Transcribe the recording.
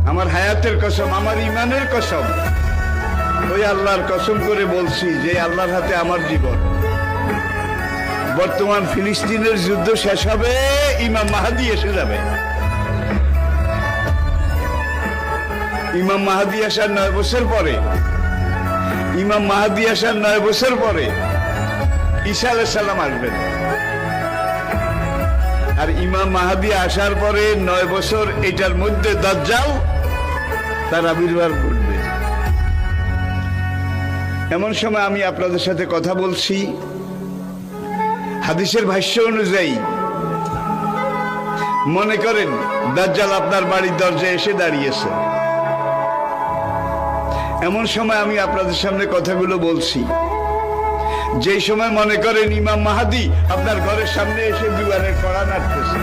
আমার হায়াতের কসম, আমার ইমানের কসম, ওই আল্লাহর কসম করে বলছি যে আল্লাহর হাতে আমার জীবন। বর্তমান ফিলিস্তিনের যুদ্ধ শেষ হবে, ইমাম মাহাদি এসে যাবে। ইমাম মাহাদি আসার 9 বছর পরে, ইমাম মাহাদি আসার 9 বছর পরে ঈসা আলাইহিস সালাম আসবেন। আর ইমাম মাহাদি আসার পরে 9 বছর, এটার মধ্যে দাজ্জাল তার আবির্ভাব ঘটবে। এমন সময় আমি আপনাদের সাথে কথা বলছি, হাদিসের ভাষ্য অনুযায়ী মনে করেন দাজ্জাল আপনার বাড়ির দরজায় এসে দাঁড়িয়েছে। এমন সময় আমি আপনাদের সামনে কথাগুলো বলছি, যেই সময় মনে করেন ইমাম মাহাদি আপনার ঘরের সামনে এসে দুয়ারে কড়া নাড়তেছে।